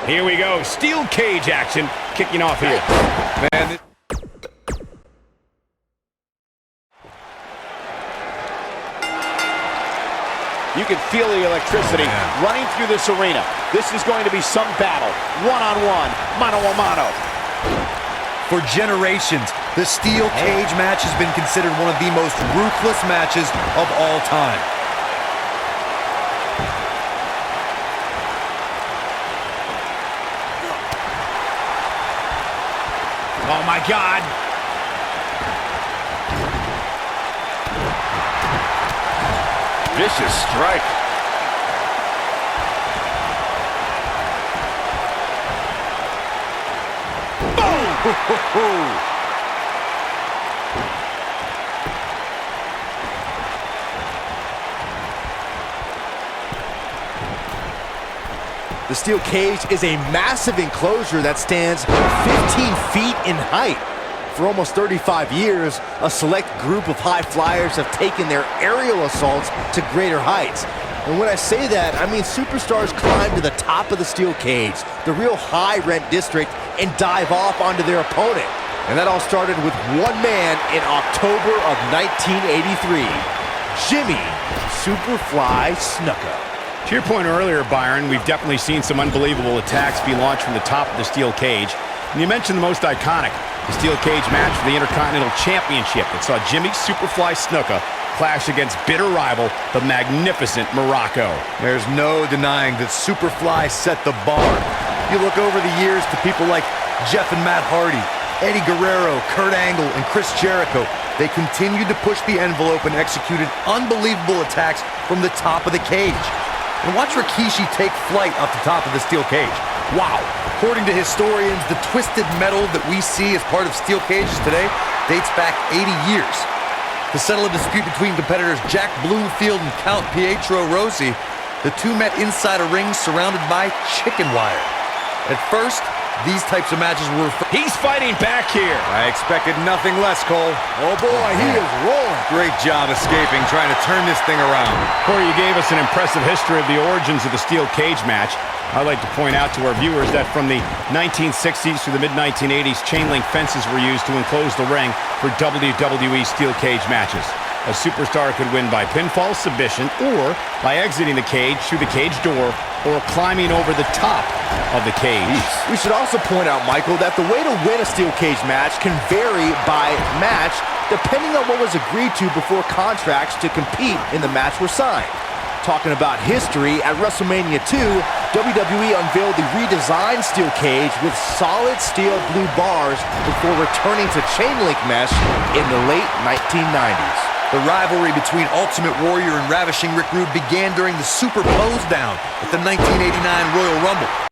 Here we go. Steel cage action kicking off here. Man. You can feel the electricity running through this arena. This is going to be some battle. One-on-one, mano-a-mano. For generations, the steel cage match has been considered one of the most ruthless matches of all time. Oh my God. Vicious strike. Boom! The steel cage is a massive enclosure that stands 15 feet in height. For almost 35 years, a select group of high flyers have taken their aerial assaults to greater heights. And when I say that, I mean superstars climb to the top of the steel cage, the real high-rent district, and dive off onto their opponent. And that all started with one man in October of 1983, Jimmy Superfly Snuka. To your point earlier, Byron, we've definitely seen some unbelievable attacks be launched from the top of the steel cage. And you mentioned the most iconic, the steel cage match for the Intercontinental Championship that saw Jimmy Superfly Snuka clash against bitter rival, the magnificent Morocco. There's no denying that Superfly set the bar. You look over the years to people like Jeff and Matt Hardy, Eddie Guerrero, Kurt Angle, and Chris Jericho. They continued to push the envelope and executed unbelievable attacks from the top of the cage. And watch Rikishi take flight off the top of the steel cage. Wow. According to historians, the twisted metal that we see as part of steel cages today dates back 80 years. To settle a dispute between competitors Jack Bloomfield and Count Pietro Rossi, the two met inside a ring surrounded by chicken wire. At first, these types of matches were... He's fighting back here. I expected nothing less, Cole. Oh boy, he is rolling. Great job escaping, trying to turn this thing around. Corey, you gave us an impressive history of the origins of the steel cage match. I'd like to point out to our viewers that from the 1960s through the mid-1980s, chain link fences were used to enclose the ring for WWE steel cage matches. A superstar could win by pinfall submission or by exiting the cage through the cage door or climbing over the top of the cage. We should also point out, Michael, that the way to win a steel cage match can vary by match depending on what was agreed to before contracts to compete in the match were signed. Talking about history, at WrestleMania 2, WWE unveiled the redesigned steel cage with solid steel blue bars before returning to chain link mesh in the late 1990s. The rivalry between Ultimate Warrior and Ravishing Rick Rude began during the Super Pose Down at the 1989 Royal Rumble.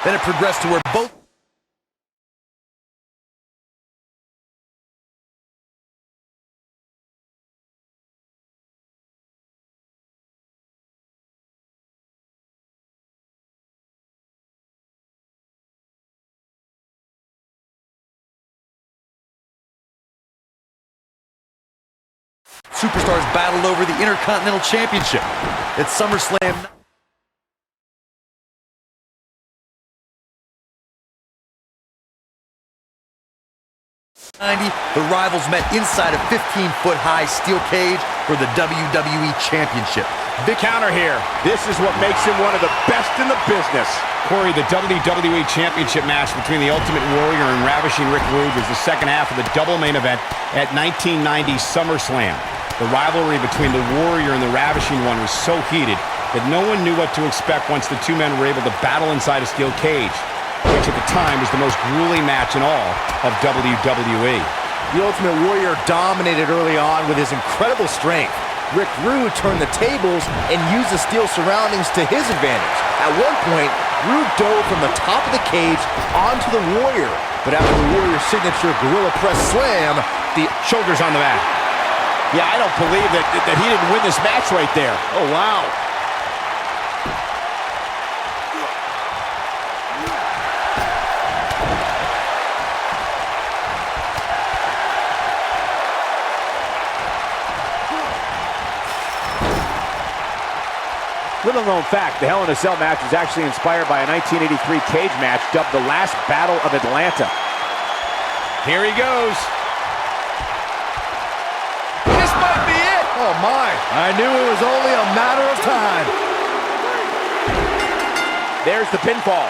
Then it progressed to where both superstars battled over the Intercontinental Championship. At SummerSlam 90, the rivals met inside a 15-foot-high steel cage for the WWE Championship. Big counter here. This is what makes him one of the best in the business. Corey, the WWE Championship match between the Ultimate Warrior and Ravishing Rick Rude was the second half of the double main event at 1990 SummerSlam. The rivalry between the Warrior and the Ravishing One was so heated that no one knew what to expect once the two men were able to battle inside a steel cage, which at the time was the most grueling match in all of WWE. The Ultimate Warrior dominated early on with his incredible strength. Rick Rude turned the tables and used the steel surroundings to his advantage. At one point, Rude dove from the top of the cage onto the Warrior. But after the Warrior's signature Gorilla Press Slam, The shoulders on the mat. Yeah, I don't believe that he didn't win this match right there. Oh, wow. Little known fact, the Hell in a Cell match was actually inspired by a 1983 cage match dubbed the Last Battle of Atlanta. Here he goes. This might be it! oh my, I knew it was only a matter of time. There's the pinfall.